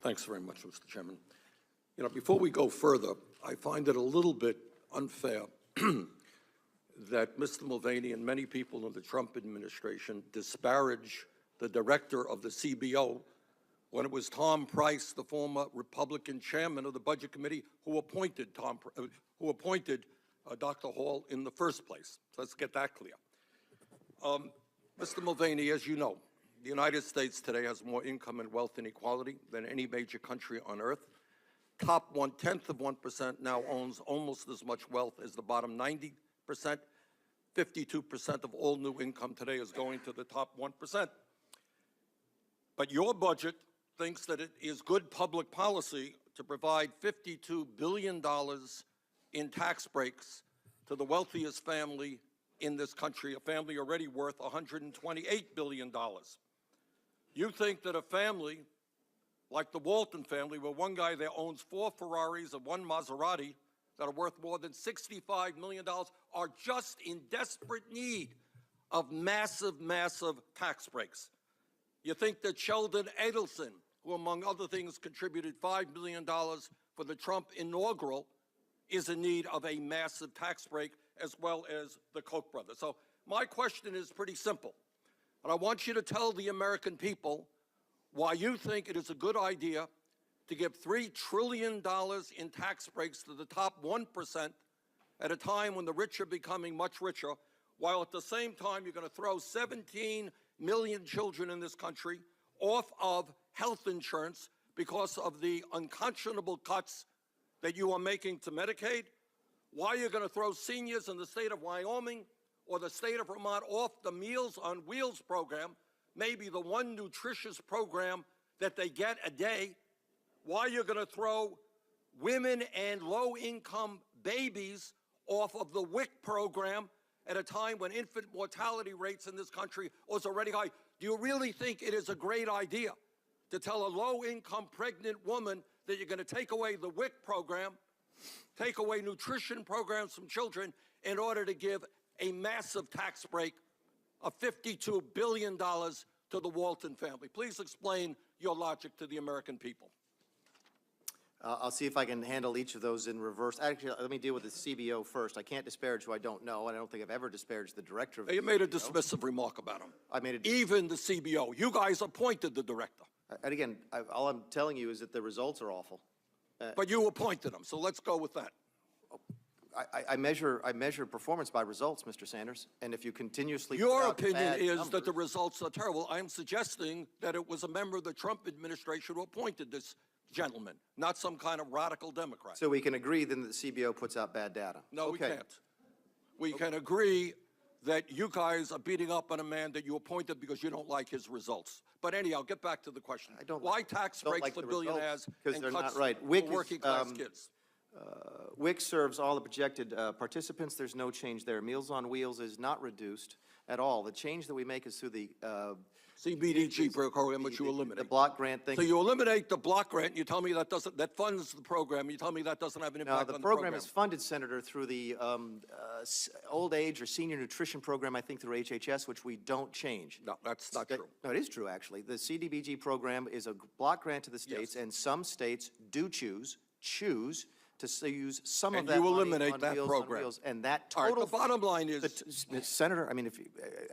Thanks very much, Mr. Chairman. You know, before we go further, I find it a little bit unfair that Mr. Mulvaney and many people in the Trump administration disparage the director of the CBO when it was Tom Price, the former Republican chairman of the Budget Committee, who appointed Dr. Hall in the first place. So let's get that clear. Mr. Mulvaney, as you know, the United States today has more income and wealth inequality than any major country on earth. Top 0.1% now owns almost as much wealth as the bottom 90%. 52% of all new income today is going to the top 1%. But your budget thinks that it is good public policy to provide $52 billion in tax breaks to the wealthiest family in this country, a family already worth $128 billion. You think that a family like the Walton family, where one guy there owns 4 Ferraris and 1 Maserati that are worth more than $65 million, are just in desperate need of massive, massive tax breaks. You think that Sheldon Adelson, who among other things contributed $5 million for the Trump inaugural, is in need of a massive tax break, as well as the Koch brothers. So my question is pretty simple, and I want you to tell the American people why you think it is a good idea to give $3 trillion in tax breaks to the top 1% at a time when the rich are becoming much richer, while at the same time you're going to throw 17 million children in this country off of health insurance because of the unconscionable cuts that you are making to Medicaid, why you're going to throw seniors in the state of Wyoming or the state of Vermont off the Meals on Wheels program, maybe the one nutritious program that they get a day, why you're going to throw women and low-income babies off of the WIC program at a time when infant mortality rates in this country was already high. Do you really think it is a great idea to tell a low-income pregnant woman that you're going to take away the WIC program, take away nutrition programs from children in order to give a massive tax break of $52 billion to the Walton family? Please explain your logic to the American people. I'll see if I can handle each of those in reverse. Actually, let me deal with the CBO first. I can't disparage who I don't know, and I don't think I've ever disparaged the director of the CBO. You made a dismissive remark about him. I made a Even the CBO. You guys appointed the director. And again, all I'm telling you is that the results are awful. But you appointed him, so let's go with that. I measure performance by results, Mr. Sanders, and if you continuously Your put out opinion bad is numbers, that the results are terrible. I'm suggesting that it was a member of the Trump administration who appointed this gentleman, not some kind of radical Democrat. So we can agree then that the CBO puts out bad data. No, okay. we can't. We can agree that you guys are beating up on a man that you appointed because you don't like his results. But anyhow, get back to the question. Why tax breaks like for the billionaires because they're cuts not right. for working class kids? WIC serves all the projected participants. There's no change there. Meals on Wheels is not reduced at all. The change that we make is through the CBDG program, which you eliminate. The block grant thing. So you eliminate the block grant, and you tell me that funds the program. You tell me that doesn't have an impact on the program. No, the program is funded, Senator, through the old age or senior nutrition program, I think through HHS, which we don't change. No, that's not true. No, it is true, actually. The CDBG program is a block grant to the states, and some states do choose to use some of that you money eliminate on that Meals program. on Wheels, and that All total. right, the bottom line is, Senator, I mean, if you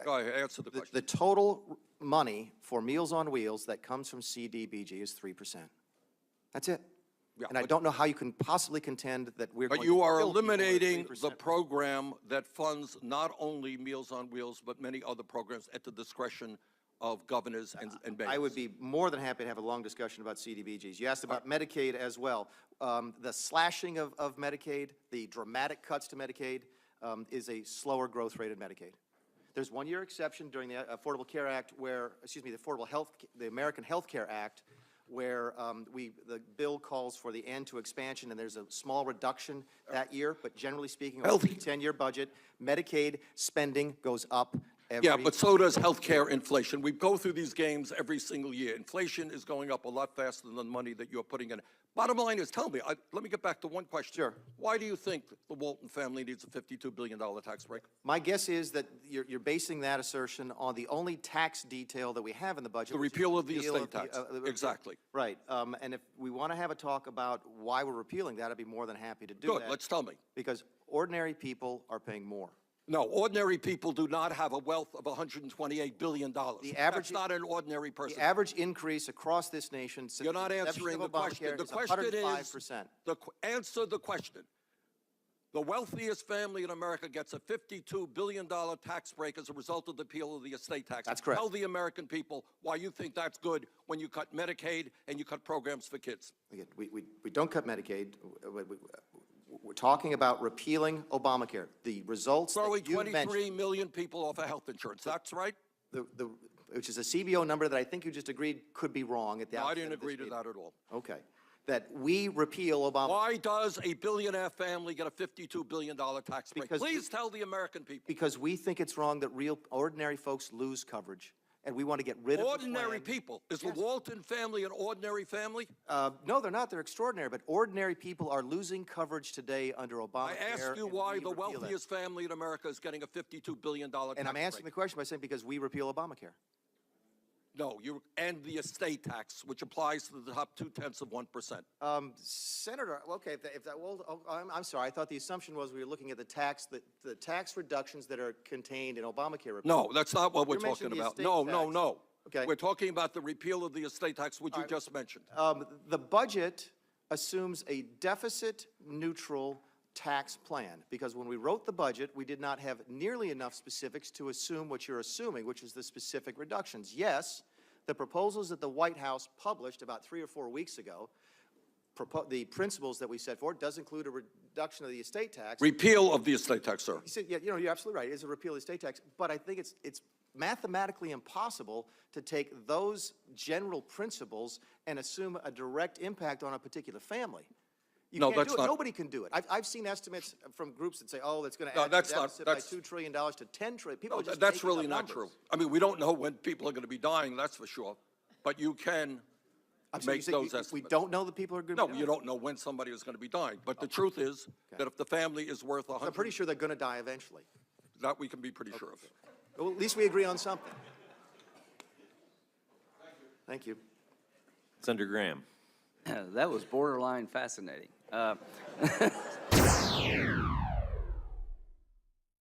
go ahead, answer the question. the total money for Meals on Wheels that comes from CDBG is 3%. That's it. Yeah, and I don't know how you can possibly contend that we're But going you to are bill people with eliminating 3%. the program that funds not only Meals on Wheels, but many other programs at the discretion of governors and banks. I would be more than happy to have a long discussion about CDBGs. You asked about Medicaid as well. The slashing of Medicaid, the dramatic cuts to Medicaid, is a slower growth rate in Medicaid. There's 1 year exception during the Affordable Care Act where, the American Health Care Act, where the bill calls for the end to expansion, and there's a small reduction that year, but generally speaking, over the 10-year budget, Medicaid spending goes up Yeah, but so does healthcare inflation. We go through these games every single year. Inflation is going up a lot faster than the money that you're putting in. Bottom line is, tell me, let me get back to one question. Sure. Why do you think the Walton family needs a $52 billion tax break? My guess is that you're basing that assertion on the only tax detail that we have in the budget. The which is repeal of the repeal estate tax. Exactly. Right. And if we want to have a talk about why we're repealing that, I'd be more than happy to do that. Good, let's tell me. Because ordinary people are paying more. No, ordinary people do not have a wealth of $128 billion. That's not an ordinary person. The average increase across this nation since You're not the inception answering of the question. Obamacare The is question 105%. is, answer the question. The wealthiest family in America gets a $52 billion tax break as a result of the repeal of the estate tax. That's correct. Tell the American people why you think that's good when you cut Medicaid and you cut programs for kids. Again, we don't cut Medicaid. We're talking about repealing Obamacare. The results Throwing that you 23 mentioned, million people off of health insurance. That's right? which is a CBO number that I think you just agreed could be wrong at the No, outset I didn't of this agree to meeting. that at all. Okay. That we repeal Obamacare. Why does a billionaire family get a $52 billion tax break? Because Please tell the American people. Because we think it's wrong that real ordinary folks lose coverage, and we want to get rid of the Ordinary plan. people. Is Yes. the Walton family an ordinary family? No, they're not. They're extraordinary. But ordinary people are losing coverage today under Obamacare. I asked you and why we the repeal that. wealthiest family in America is getting a $52 billion tax break. And I'm answering the question by saying because we repeal Obamacare. No, you and the estate tax, which applies to the top 0.2%. Senator, okay, if that well, I'm sorry. I thought the assumption was we were looking at the tax reductions that are contained in Obamacare. No, that's not what we're You're talking mentioning the about. estate No, tax. no. Okay. We're talking about the repeal of the estate tax, which you just mentioned. The budget assumes a deficit-neutral tax plan, because when we wrote the budget, we did not have nearly enough specifics to assume what you're assuming, which is the specific reductions. Yes, the proposals that the White House published about 3 or 4 weeks ago, the principles that we set forward, does include a reduction of the estate tax. Repeal of the estate tax, sir. You said, yeah, you know, you're absolutely right. It is a repeal of the estate tax, but I think it's mathematically impossible to take those general principles and assume a direct impact on a particular family. You No, can't that's do it. not- Nobody can do it. I've seen estimates from groups that say, oh, that's going to No, add the that's not- deficit by that's- $2 trillion to $10 trillion. People No, are just that's making really up not numbers. true. I mean, we don't know when people are going to be dying, that's for sure. But you can I'm sorry, you make said those we estimates. don't know that people are going to No, be dying. you don't know when somebody is going to be dying. But the truth is that if the family is worth I'm pretty sure they're going to die eventually. that we can be pretty sure of. Well, at least we agree on something. Thank you. Senator Graham. That was borderline fascinating.